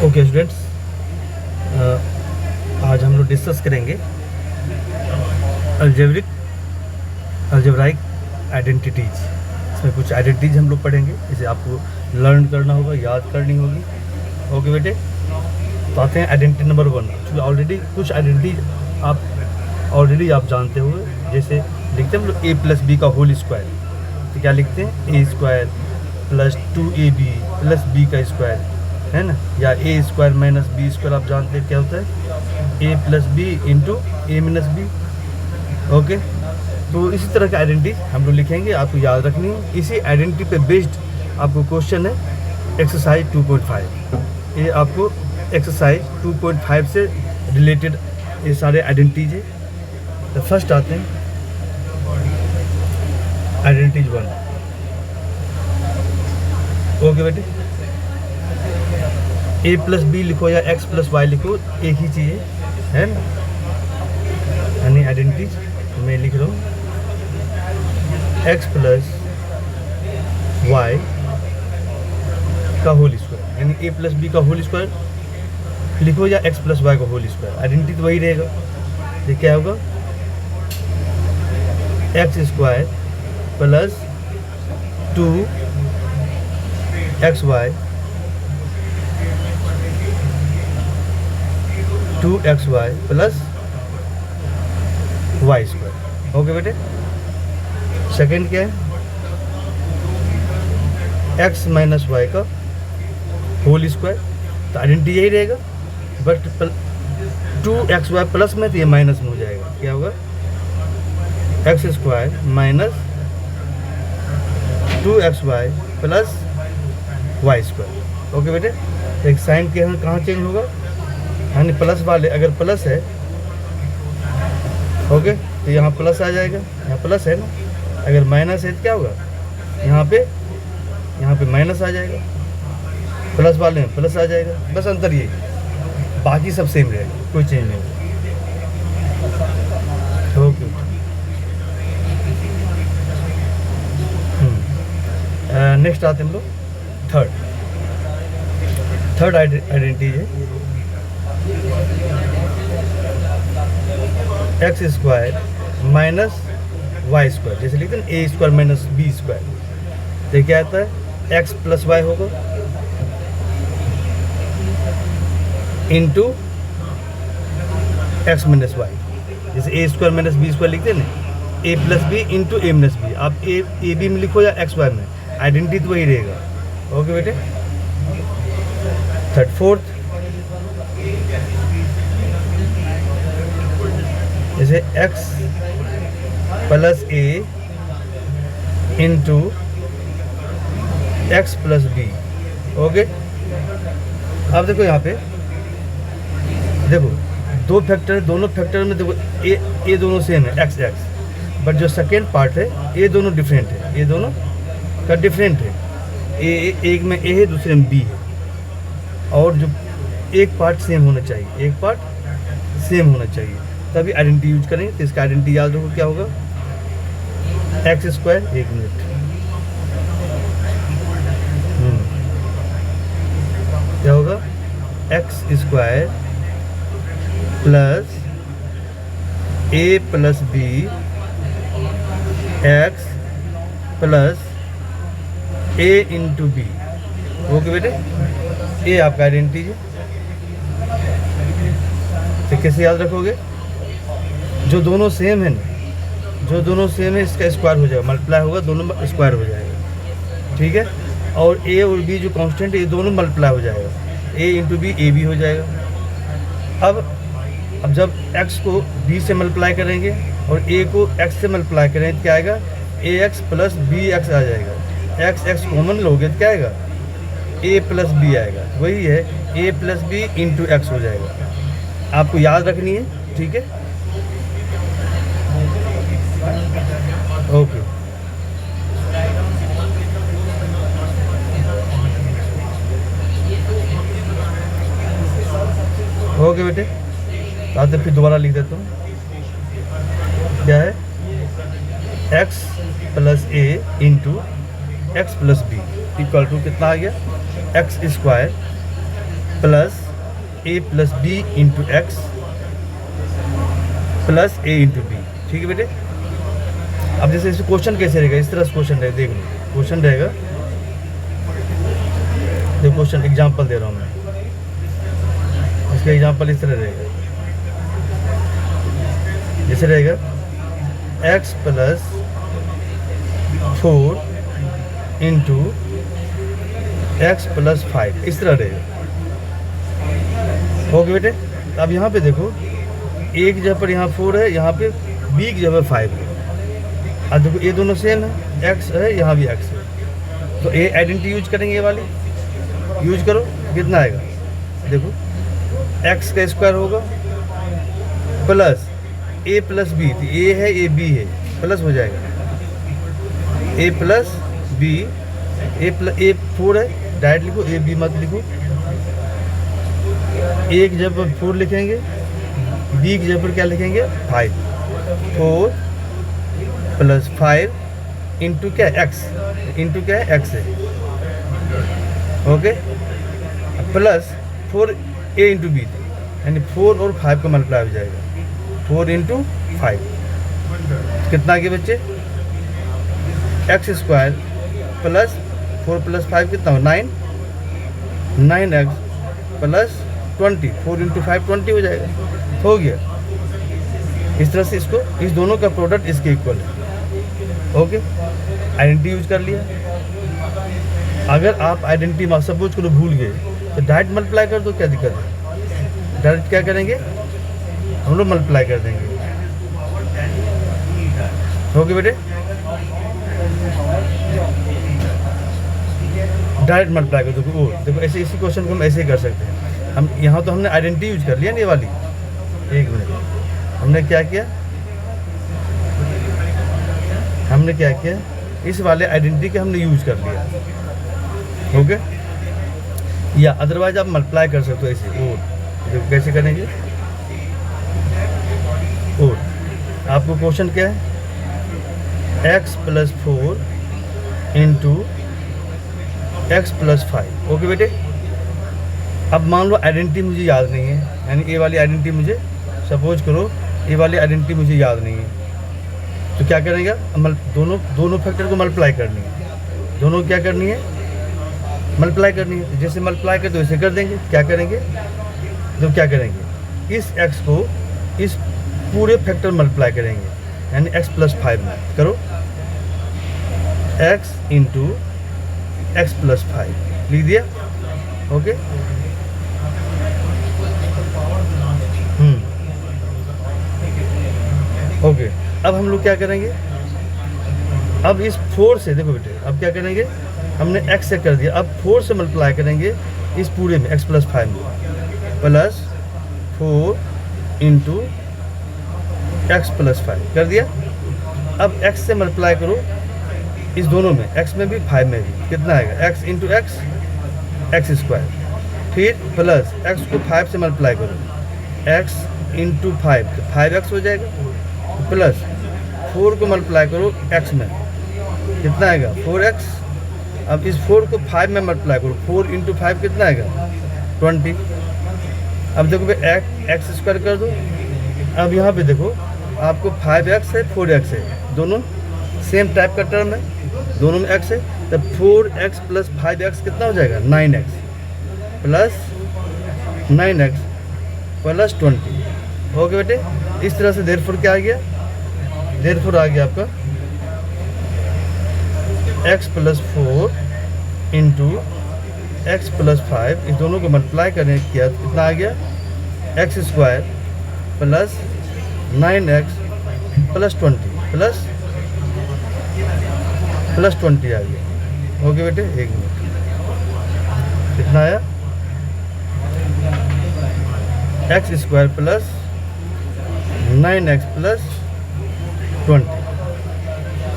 Okay students, आज हम लोग डिस्कस करेंगे अलजेब्राइक आइडेंटिटीज। इसमें कुछ आइडेंटिटीज हम लोग पढ़ेंगे, इसे आपको लर्न करना होगा, याद करनी होगी। ओके बेटे, तो आते हैं आइडेंटिटी नंबर 1। क्योंकि ऑलरेडी कुछ आइडेंटिटीज आप जानते हो, जैसे लिखते हैं हम लोग a प्लस बी का होल स्क्वायर। तो क्या लिखते हैं, a square plus 2ab plus b का स्क्वायर, है ना। या a square minus B square, आप जानते हैं क्या होता है, a plus B into A minus B. Okay, तो इसी तरह के आइडेंटिटी हम लोग लिखेंगे, आपको याद रखनी है। इसी आइडेंटिटी पे बेस्ड आपको क्वेश्चन है एक्सरसाइज 2.5। ये आपको एक्सरसाइज 2.5 से रिलेटेड ये सारे आइडेंटिटीज है। तो फर्स्ट आते हैं आइडेंटिटीज 1। ओके बेटे, a प्लस बी लिखो या x प्लस वाई लिखो, एक ही चीज़ है ना। यानी आइडेंटिटी मैं लिख रहा हूँ x प्लस वाई का होल स्क्वायर, यानी a प्लस बी का होल स्क्वायर लिखो या x प्लस वाई का होल स्क्वायर। आइडेंटिटी तो वही रहेगा। ये क्या होगा, x square plus 2xy 2xy plus Y square. Okay बेटे, सेकेंड क्या है, x माइनस वाई का होल स्क्वायर। तो आइडेंटिटी यही रहेगा, बट 2xy प्लस में तो ये माइनस में हो जाएगा। क्या होगा, x square minus 2xy plus Y square. Okay बेटे, एक साइन के यहाँ कहाँ चेंज होगा, यानी प्लस वाले अगर प्लस है, ओके, तो यहाँ प्लस आ जाएगा, यहाँ प्लस है ना। अगर माइनस है तो क्या होगा, यहाँ पे माइनस आ जाएगा, प्लस वाले में प्लस आ जाएगा। बस अंतर ये, बाकी सब सेम रहेगा, कोई चेंज नहीं होगा। ओके, नेक्स्ट आते हैं हम लोग थर्ड आइडेंटिटी है X square minus Y square. जैसे लिखते हैं A square minus B square. तो क्या आता है, एक्स प्लस वाई होगा इंटू एक्स माइनस वाई। जैसे A square minus B square लिखते हैं ना, A plus B into A minus B. आप ए बी में लिखो या एक्स वाई में, आइडेंटिटी तो वही रहेगा। ओके बेटे, फोर्थ जैसे x plus A into X plus B. Okay, अब देखो यहाँ पे देखो दो फैक्टर, दोनों फैक्टर में देखो ए दोनों सेम है x, बट जो सेकेंड पार्ट है ये दोनों डिफरेंट है, ये दोनों का डिफरेंट है। एक में ए है, दूसरे में बी है, और जो एक पार्ट सेम होना चाहिए, एक पार्ट सेम होना चाहिए, तभी आइडेंटिटी यूज करेंगे। तो इसका आइडेंटिटी याद रखो, क्या होगा, एक्स स्क्वायर, एक मिनट, क्या होगा, x square plus A plus B x plus A into B. Okay बेटे, ये आपका आइडेंटिटी है। तो कैसे याद रखोगे, जो दोनों सेम है ना, जो दोनों सेम है इसका स्क्वायर हो जाएगा, मल्टीप्लाई होगा, दोनों स्क्वायर हो जाएगा, ठीक है। और ए और बी जो कांस्टेंट है ये दोनों मल्टीप्लाई हो जाएगा, ए इंटू बी ए बी हो जाएगा। अब जब x को b से मल्टीप्लाई करेंगे और a को x से मल्टीप्लाई करेंगे तो क्या आएगा, ax प्लस बी एक्स आ जाएगा। x कॉमन लोगे तो क्या आएगा, a प्लस बी आएगा। वही है, a plus B into X हो जाएगा। आपको याद रखनी है, ठीक है। ओके, ओके बेटे, आते फिर दोबारा लिख देता हूँ। क्या है, x plus A into X plus B equal to कितना आ गया, X square plus A plus B into X plus A into B. ठीक है बेटे। अब जैसे इस क्वेश्चन कैसे रहेगा, इस तरह से क्वेश्चन रहेगा, देख लो क्वेश्चन रहेगा, देखो क्वेश्चन एग्जाम्पल दे रहा हूँ मैं, इसका एग्जाम्पल इस तरह रहेगा, जैसे रहेगा x plus 4 into X plus 5, इस तरह रहेगा। ओके बेटे। अब यहाँ पे देखो ए की जगह पर यहाँ 4 है, यहाँ पे बी की जगह पर 5 है। अब देखो ये दोनों सेम है, x है, यहाँ भी x है, तो ए आइडेंटिटी यूज करेंगे, ये वाली यूज करो, कितना आएगा देखो, x का स्क्वायर होगा प्लस ए प्लस बी, तो ए है ए बी है, प्लस हो जाएगा ए प्लस बी, ए 4 है, डायरेक्ट लिखो, ए बी मत लिखो, ए की जगह पर 4 लिखेंगे, बी की जगह पर क्या लिखेंगे 5, 4 प्लस 5 इंटू क्या एक्स, इंटू क्या है एक्स है। ओके। प्लस 4 ए इंटू बी, यानी 4 और 5 का मल्टीप्लाई हो जाएगा, 4 इंटू 5 कितना आगे बच्चे, एक्स स्क्वायर प्लस 4 प्लस 5 कितना हो 9, 9x प्लस 20, 4 इंटू 5 20 हो जाएगा, हो गया। इस तरह से इसको, इस दोनों का प्रोडक्ट इसके इक्वल है। ओके, आइडेंटिटी यूज कर लिया। अगर आप आइडेंटिटी सपोज करो भूल गए तो डायरेक्ट मल्टीप्लाई कर दो, क्या दिक्कत है, डायरेक्ट क्या करेंगे हम लोग मल्टीप्लाई कर देंगे। ओके बेटे, डायरेक्ट मल्टीप्लाई कर दो। देखो ऐसे, इसी क्वेश्चन को हम ऐसे ही कर सकते हैं। हम यहाँ तो हमने आइडेंटिटी यूज कर लिया ना, ये वाली, एक मिनट, हमने क्या किया, हमने क्या किया, इस वाले आइडेंटिटी के हमने यूज कर लिया। ओके, या अदरवाइज आप मल्टीप्लाई कर सकते हो ऐसे, और देखो कैसे करेंगे। और आपको क्वेश्चन क्या है, x plus 4 into X plus 5। Okay बेटे। अब मान लो आइडेंटिटी मुझे याद नहीं है, यानी ये वाली आइडेंटिटी मुझे, सपोज करो ये वाली आइडेंटिटी मुझे याद नहीं है, तो क्या करेंगे, दोनों फैक्टर को मल्टीप्लाई करनी है, दोनों क्या करनी है, मल्टीप्लाई करनी है। जैसे मल्टीप्लाई करते वैसे कर देंगे। क्या करेंगे, तो क्या करेंगे, इस x को इस पूरे फैक्टर मल्टीप्लाई करेंगे, यानी x प्लस 5 में करो, x इंटू एक्स प्लस 5 लिख दिया। Okay, okay. अब हम लोग क्या करेंगे, अब इस 4 से, देखो बेटे, अब क्या करेंगे, हमने x से कर दिया, अब 4 से मल्टीप्लाई करेंगे इस पूरे में, x प्लस 5 में, प्लस 4 इंटू एक्स प्लस 5 कर दिया। अब x से मल्टीप्लाई करो इस दोनों में, x में भी 5 में भी, कितना आएगा, x into x, x square, फिर प्लस x को 5 से मल्टीप्लाई करो, x इंटू 5, तो 5x हो जाएगा, प्लस 4 को मल्टीप्लाई करो x में, कितना आएगा 4x। अब इस 4 को 5 में मल्टीप्लाई करो, 4 इंटू 5 कितना आएगा 20। अब देखो भाई एक्स स्क्वायर कर दो। अब यहाँ पे देखो आपको 5x है 4x है, दोनों सेम टाइप का टर्म है, दोनों में x है, तब 4x प्लस 5x कितना हो जाएगा 9x plus 9x plus 20। Okay बेटे, इस तरह से देयरफॉर क्या आ गया, देयरफॉर आ गया आपका x plus 4 into X plus 5, इस दोनों को मल्टीप्लाई करने किया तो कितना आ गया, X square plus 9x plus 20 plus 20 आ गया। ओके बेटे, एक मिनट, कितना आया, x square plus 9x plus 20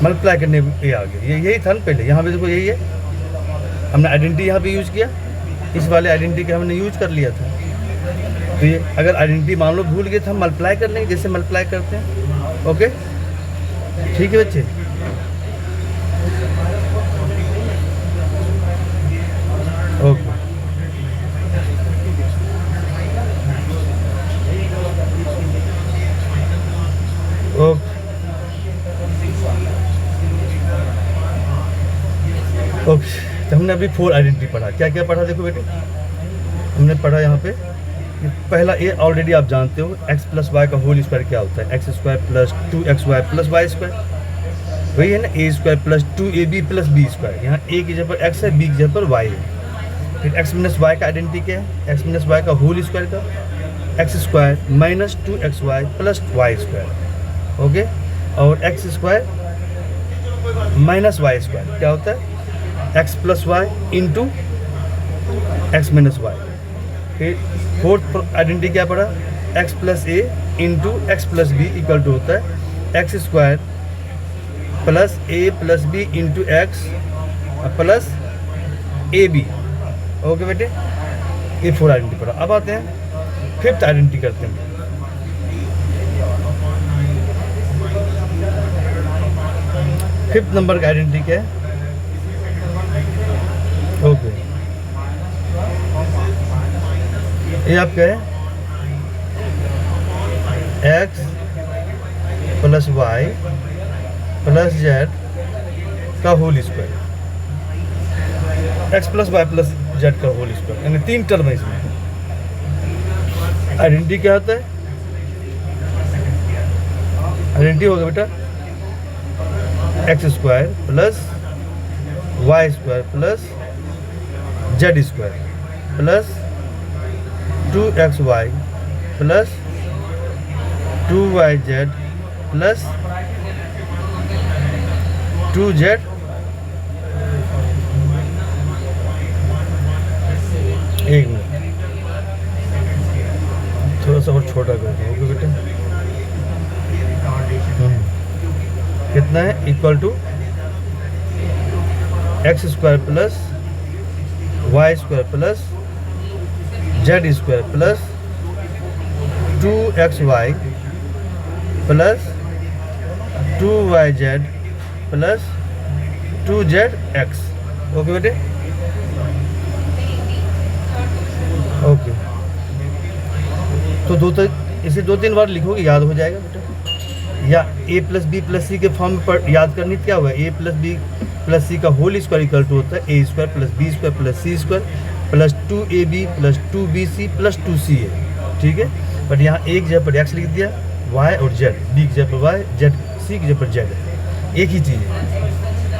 multiply करने ये आ गया। यही था ना पहले, यहाँ पे देखो यही है, हमने आइडेंटिटी यहाँ पे यूज़ किया, इस वाले आइडेंटिटी का हमने यूज कर लिया था। तो ये अगर आइडेंटिटी मान लो भूल गए तो हम मल्टीप्लाई कर लेंगे, जैसे मल्टीप्लाई करते हैं। ओके, ठीक है बच्चे। ओके, ओके, तो हमने अभी 4 आइडेंटिटी पढ़ा। क्या क्या पढ़ा देखो बेटे, हमने पढ़ा यहाँ पे कि पहला ए ऑलरेडी आप जानते हो, एक्स प्लस वाई का होल स्क्वायर क्या होता है, X square plus 2xy plus Y square, वही है ना, A square plus 2ab plus B square. यहाँ ए की जगह पर एक्स है, बी की जगह पर वाई है। फिर एक्स माइनस वाई का आइडेंटिटी क्या है, एक्स माइनस वाई का होल स्क्वायर का X square minus 2xy plus Y square, okay. और X square minus Y square क्या होता है, X plus Y into X minus Y. फिर फोर्थ आइडेंटिटी क्या पड़ा, X plus A into X plus B equal to होता है X square plus A plus B into X plus A B, okay बेटे। ये 4 आइडेंटिटी पड़ा। अब आते हैं 5th आइडेंटिटी करते हैं। फिफ्थ नंबर का आइडेंटिटी क्या है, ओके, ये आपका है X plus Y plus Z का whole square, X plus Y plus Z का होल स्क्वायर, यानी 3 टर्म है इसमें। आइडेंटिटी क्या होता है, आइडेंटिटी होगा बेटा X square plus Y square plus Z square plus 2xy plus 2yz plus 2z। एक मिनट, थोड़ा सा और छोटा कर दो, ओके बेटा। कितना है, equal to X square plus Y square plus Z square plus 2xy plus 2yz plus 2zx, okay बेटे, ओके। तो इसे 2-3 बार लिखोगे याद हो जाएगा बेटा। या A plus B plus C के फॉर्म पर याद करनी क्या हुआ, A plus B plus C का होल स्क्वायर इक्वल टू होता है A square plus B square plus C square plus 2ab plus 2bc plus 2ca, ठीक है। बट यहाँ एक जगह पर एक्स लिख दिया, वाई और जेड, बी की जगह पर वाई, जेड सी की जगह पर जेड, एक ही चीज़ है।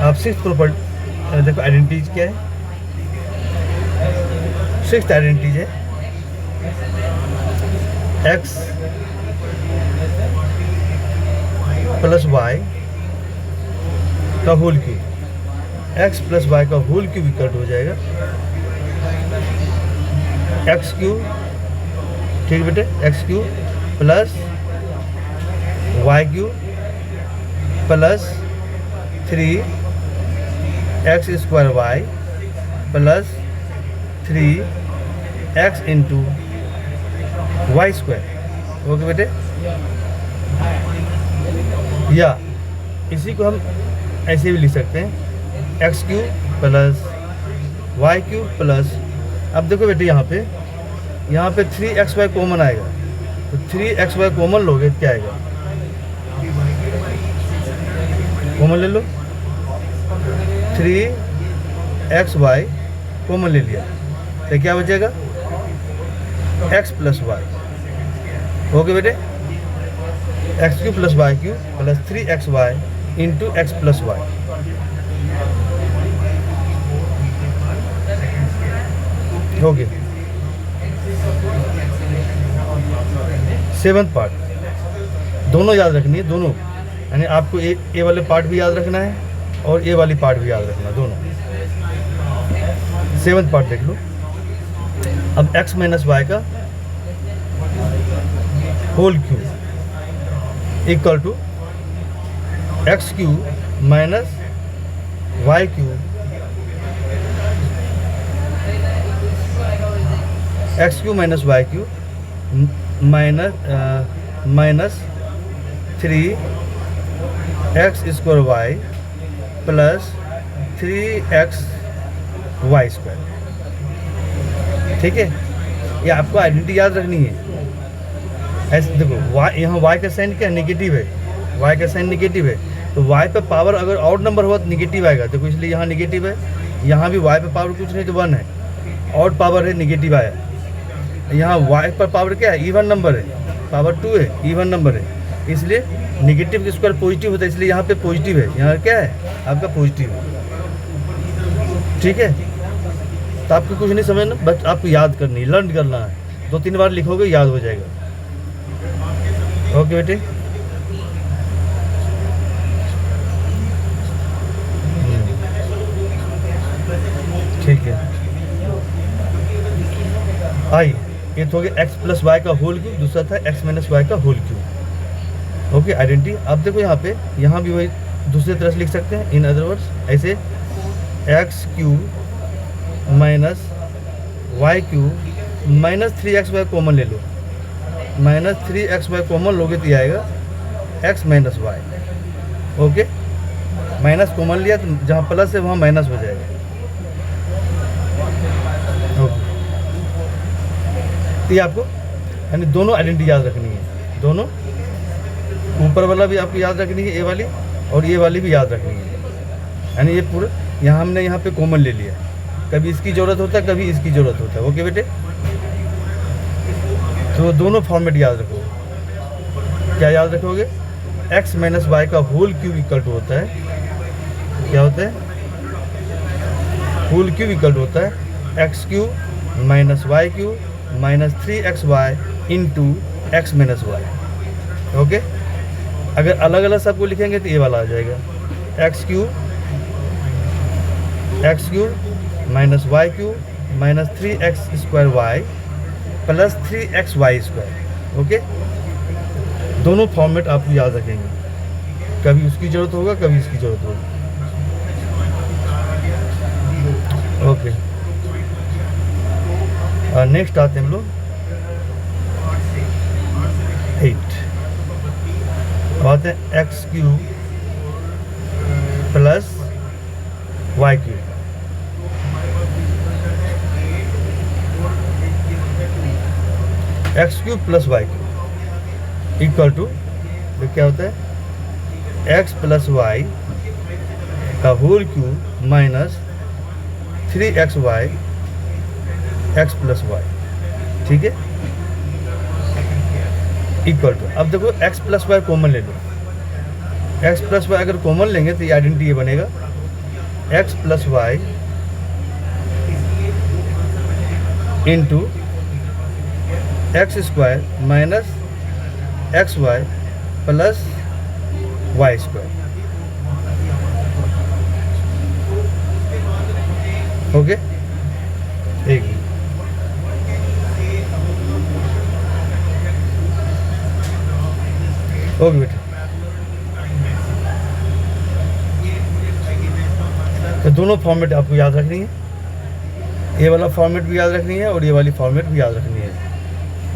आप 6th प्रॉपर्टी देखो, आइडेंटिटीज क्या है, 6th आइडेंटिटीज है एक्स प्लस वाई का whole cube, X plus Y का होल क्यूब इक्वल हो जाएगा एक्स क्यूब, ठीक बेटे, X cube plus Y cube plus 3x square Y plus 3x into Y square, okay बेटे। या इसी को हम ऐसे भी लिख सकते हैं X cube plus Y cube plus, अब देखो बेटे यहाँ पे 3xy कॉमन आएगा, तो 3xy कॉमन लोगे क्या आएगा, कॉमन ले लो, 3xy कॉमन ले लिया तो क्या बचेगा x प्लस वाई, ओके बेटे, X cube plus Y cube plus 3xy into X plus Y, okay. 7th part दोनों याद रखनी है, दोनों, यानी आपको ए वाले पार्ट भी याद रखना है और ए वाली पार्ट भी याद रखना, दोनों। 7th पार्ट देख लो। अब x माइनस वाई का whole cube equal to X cube minus Y cube X cube minus Y cube minus 3x square Y plus 3x Y square, ठीक है। ये आपको आइडेंटिटी याद रखनी है। ऐसे देखो y, यहाँ y का साइन क्या है, नेगेटिव है, y का साइन नेगेटिव है, तो y पे पावर अगर ऑड नंबर हुआ तो नेगेटिव आएगा, देखो इसलिए यहाँ नेगेटिव है, यहाँ भी y पे पावर कुछ नहीं तो 1 है, और पावर है नेगेटिव आया। यहाँ y पर पावर क्या है, इवन नंबर है, पावर 2 है, इवन नंबर है, इसलिए नेगेटिव का स्क्वायर पॉजिटिव होता है, इसलिए यहाँ पे पॉजिटिव है, यहाँ क्या है आपका पॉजिटिव है। ठीक है, तो आपको कुछ नहीं समझना, बस आपको याद करनी, लर्न करना है। 2-3 बार लिखोगे याद हो जाएगा। ओके बेटे, ठीक है। आई ये तो हो गया x प्लस वाई का होल क्यूब, दूसरा था x माइनस वाई का होल क्यूब। Okay, identity. अब देखो यहाँ पे, यहाँ भी वही दूसरी तरह से लिख सकते हैं, इन अदर वर्ड्स ऐसे x cube minus Y cube minus 3xy common ले लो, माइनस 3xy कॉमन लोगे तो ये आएगा x minus Y. Okay, minus common लिया तो जहाँ प्लस है वहाँ माइनस हो जाएगा। ओके, तो ये आपको यानी दोनों आइडेंटिटी याद रखनी है, दोनों, ऊपर वाला भी आपको याद रखनी है, ये वाली और ये वाली भी याद रखनी है। यानी ये पूरा यहाँ हमने यहाँ पे कॉमन ले लिया, कभी इसकी ज़रूरत होता है, कभी इसकी ज़रूरत होता है। ओके बेटे, तो दोनों फॉर्मेट याद रखो। क्या याद रखोगे, x माइनस वाई का होल क्यूब इक्वल टू होता है, क्या होता है, होल क्यूब इक्वल टू होता है x cube minus Y cube minus 3xy into X minus Y. Okay, अगर अलग अलग सबको लिखेंगे तो ये वाला आ जाएगा x cube minus Y cube minus 3x square Y plus 3xy square. Okay, दोनों फॉर्मेट आप याद रखेंगे, कभी उसकी ज़रूरत होगा, कभी इसकी ज़रूरत होगी। ओके, नेक्स्ट आते हैं हम लोग 8, आते हैं x cube plus Y cube. X cube plus Y cube equal to, तो क्या होता है, एक्स प्लस वाई का whole cube minus 3xy X plus Y. ठीक है, इक्वल टू, अब देखो एक्स प्लस वाई कॉमन ले लो, एक्स प्लस वाई अगर कॉमन लेंगे तो ये आइडेंटिटी ये बनेगा X plus Y into X square minus X Y plus Y square. Okay, एक ओके बेटा, तो दोनों फॉर्मेट आपको याद रखनी है, ये वाला फॉर्मेट भी याद रखनी है और ये वाली फॉर्मेट भी याद रखनी है।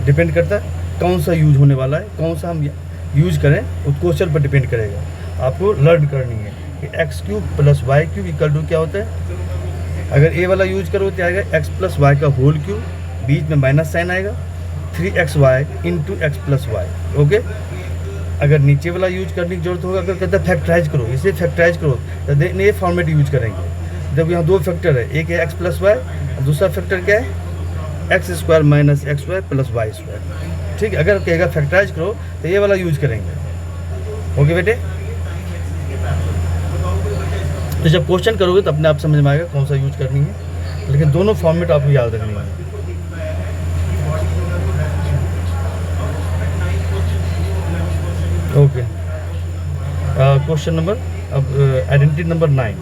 डिपेंड करता है कौन सा यूज होने वाला है, कौन सा हम यूज करें, उस क्वेश्चन पर डिपेंड करेगा। आपको लर्न करनी है कि X cube plus Y cube equal to क्या होता है। अगर ए वाला यूज करो तो आएगा एक्स प्लस वाई का होल क्यूब, बीच में माइनस साइन आएगा, 3xy into X plus Y. Okay, अगर नीचे वाला यूज करने की जरूरत होगा, अगर कहते हैं फैक्टराइज करो, इसे फैक्टराइज करो तो ये फॉर्मेट यूज करेंगे। जब यहाँ दो फैक्टर है, एक है एक्स प्लस वाई और दूसरा फैक्टर क्या है, X square minus X Y plus Y square. ठीक है, अगर कहेगा फैक्टराइज करो तो ये वाला यूज करेंगे। ओके बेटे, तो जब क्वेश्चन करोगे तो अपने आप समझ में आएगा कौन सा यूज करनी है, लेकिन दोनों फॉर्मेट आपको याद रखनी है। ओके, क्वेश्चन नंबर, अब आइडेंटिटी नंबर 9।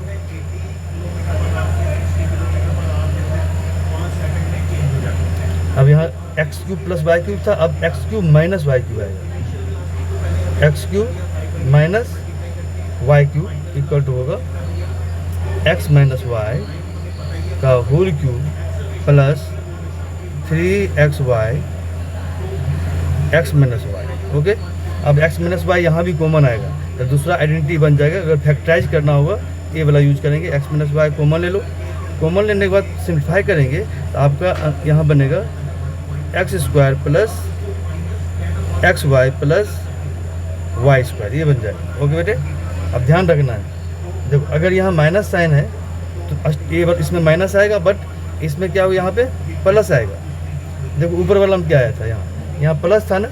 अब यहाँ X cube plus Y cube था, अब X cube minus Y cube आएगा। X cube minus Y cube equal to होगा एक्स माइनस वाई का whole cube plus 3xy X minus Y. Okay, अब X minus Y यहाँ भी common आएगा तो दूसरा आइडेंटिटी बन जाएगा। अगर फैक्टराइज करना होगा ये वाला यूज करेंगे, एक्स माइनस वाई कॉमन ले लो, कॉमन लेने के बाद सिंप्लीफाई करेंगे तो आपका यहाँ बनेगा X square plus X Y plus Y square, ये बन जाएगा। ओके बेटे, अब ध्यान रखना है, देखो अगर यहाँ माइनस साइन है तो ये इसमें माइनस आएगा, बट इसमें क्या होगा, यहाँ पे प्लस आएगा। देखो ऊपर वाला में क्या आया था, यहाँ प्लस था ना,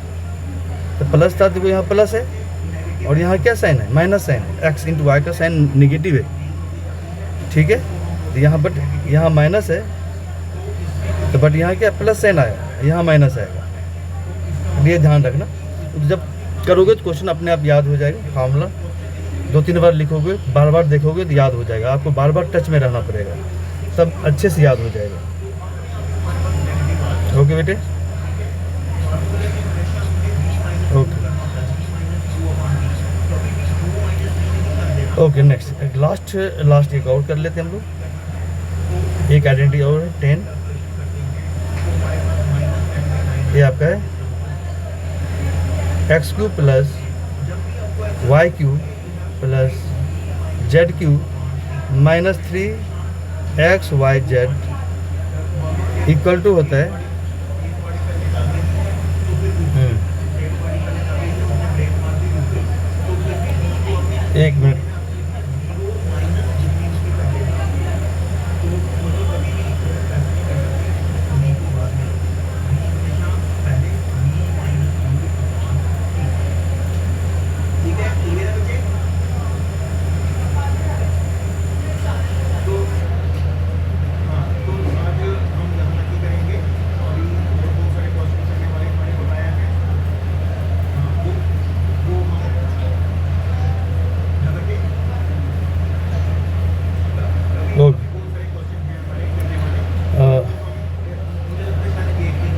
तो प्लस था, देखो यहाँ प्लस है, और यहाँ क्या साइन है, माइनस साइन है। एक्स इंटू वाई का साइन निगेटिव है, ठीक है। तो यहाँ बट यहाँ माइनस है, तो बट यहाँ क्या प्लस साइन आया, यहाँ माइनस आएगा, ये ध्यान रखना। तो जब करोगे तो क्वेश्चन अपने आप याद हो जाएगा, फार्मूला 2-3 बार लिखोगे, बार बार देखोगे तो याद हो जाएगा। आपको बार बार टच में रहना पड़ेगा, सब अच्छे से याद हो जाएगा। ओके बेटे, ओके ओके। नेक्स्ट लास्ट एक और कर लेते हैं हम लोग। एक आइडेंटिटी और है 10, ये आपका है X cube plus Y cube plus Z cube minus 3 XYZ equal to होता है एक मिनट,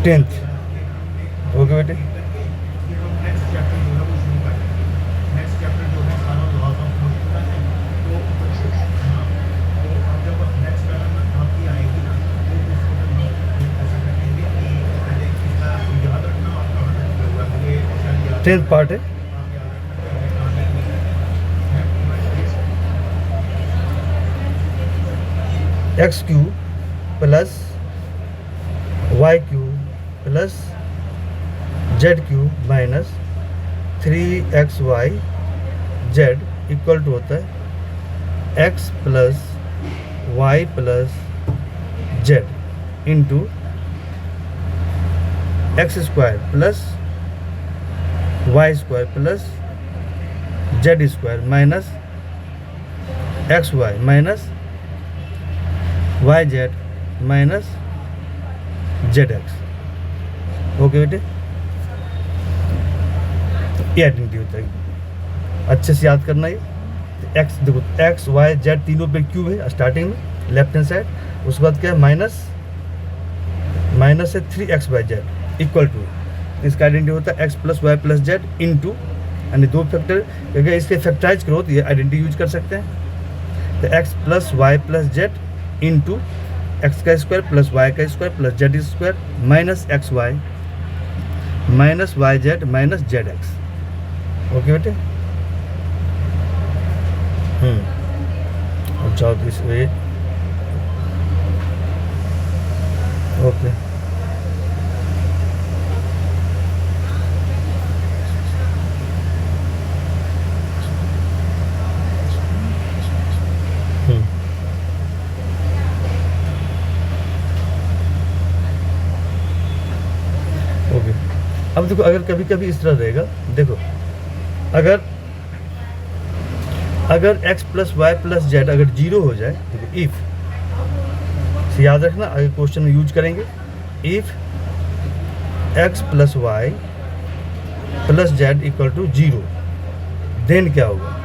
टेंथ। ओके बेटे, टेंथ पार्ट है। X cube plus Y cube plus Z cube minus 3XYZ equal to होता है X plus Y plus Z into X square plus Y square plus Z square minus XY minus YZ minus ZX। Okay बेटे, ये identity होता है, अच्छे से याद करना। ये एक्स देखो, एक्स वाई जेड तीनों पे क्यूब है स्टार्टिंग में लेफ्ट हैंड साइड, उसके बाद क्या है माइनस है 3XYZ इक्वल टू, इसका आइडेंटिटी होता है X plus Y plus Z into, यानी दो फैक्टर, अगर इसके फैक्टराइज करो तो ये आइडेंटिटी यूज कर सकते हैं। तो X plus Y plus Z into X का स्क्वायर प्लस वाई का square plus Z square minus XY minus YZ minus ZX। Okay बेटे, जाओ दिस वे। ओके, अब देखो, अगर कभी कभी इस तरह रहेगा, देखो अगर x plus Y plus Z अगर 0 हो जाए, देखो इफ से याद रखना, अगर क्वेश्चन में यूज करेंगे, if x plus Y plus Z equal to 0, then क्या होगा।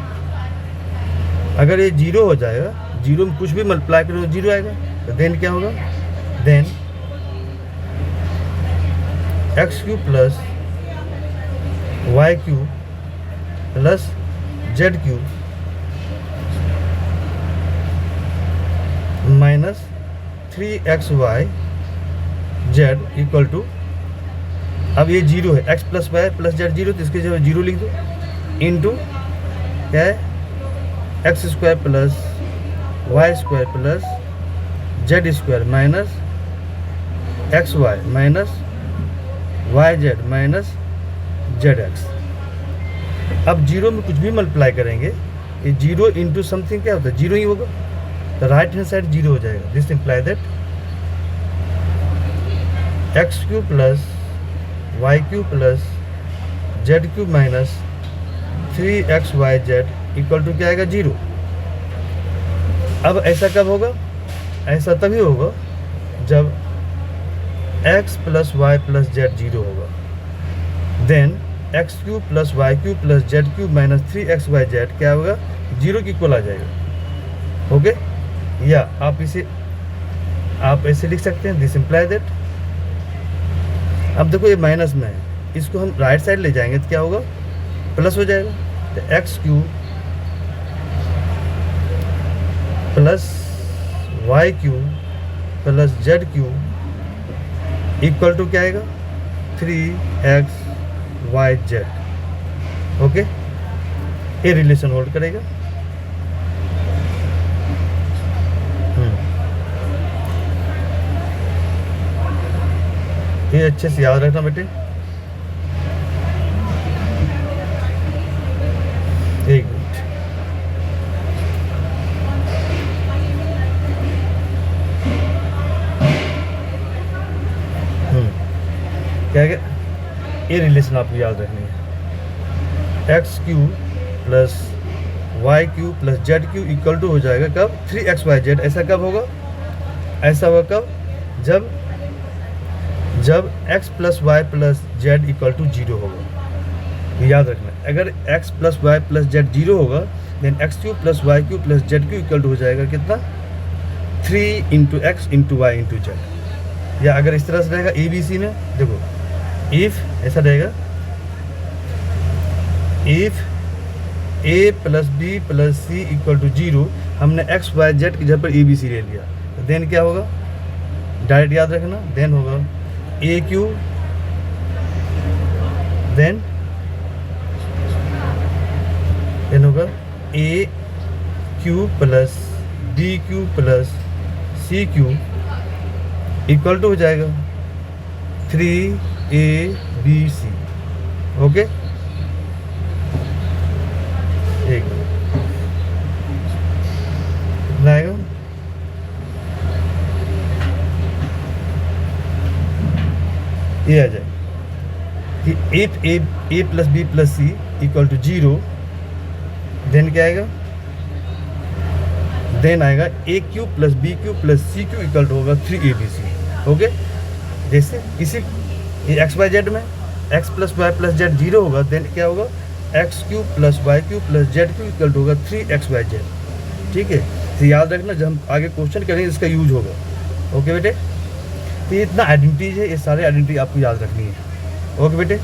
अगर ये 0 हो जाएगा, 0 में कुछ भी मल्टीप्लाई करो 0 आएगा, तो देन क्या होगा, then X cube plus Y cube plus Z cube minus 3XYZ equal to, अब ये 0 है, X plus Y plus Z 0, तो इसके जगह 0 लिख दो, इंटू क्या है X square plus Y square plus Z square minus XY minus YZ minus ZX। अब 0 में कुछ भी मल्टीप्लाई करेंगे, ये 0 इंटू समथिंग क्या होता है, 0 ही होगा, तो राइट हैंड साइड 0 हो जाएगा। This implies that X cube plus Y cube plus Z cube minus 3xyz equal to क्या आएगा 0। अब ऐसा कब होगा? ऐसा तभी होगा जब x plus Y plus Z 0 होगा। Then X cube plus Y cube plus Z cube minus 3xyz क्या होगा? 0 की इक्वल आ जाएगा। ओके, या आप ऐसे लिख सकते हैं, दिस इम्प्लाई दैट। अब देखो ये माइनस में है, इसको हम राइट साइड ले जाएंगे तो क्या होगा? प्लस हो जाएगा। तो X cube plus Y cube plus Z cube equal to क्या आएगा? 3xyz। ओके, ये रिलेशन होल्ड करेगा। ये अच्छे से याद रखना बेटे। एक मिनट, क्या है? ये रिलेशन आपको याद रखनी है। X cube plus Y cube plus Z cube equal to हो जाएगा कब? 3xyz। ऐसा कब होगा? ऐसा होगा कब? जब x plus Y plus Z equal to 0 होगा। याद रखना, अगर x plus Y plus Z 0 होगा then X cube plus Y cube plus Z cube equal to हो जाएगा कितना? 3 into X into Y into Z. या अगर इस तरह से रहेगा ABC में, देखो इफ ऐसा रहेगा, if a plus B plus C equal to 0, हमने एक्स वाई जेड की जगह पर ABC ले लिया तो देन क्या होगा? डायरेक्ट याद रखना, देन होगा a क्यूब देन होगा a cube plus b cube plus c cube equal to हो जाएगा 3abc। ओके, एक कितना आएगा? ये आ जाए कि if a plus B plus C equal to 0, then क्या आएगा? देन आएगा a cube plus B cube plus C cube equal to होगा 3abc। ओके, जैसे इसी एक्स वाई जेड में x plus Y plus Z 0 होगा, देन क्या होगा? X cube plus Y cube plus Z cube equal to होगा 3xyz। ठीक है, तो याद रखना जब हम आगे क्वेश्चन करेंगे इसका यूज होगा। ओके बेटे, तो ये इतना आइडेंटिटीज है, ये सारे आइडेंटिटी आपको याद रखनी है। ओके बेटे।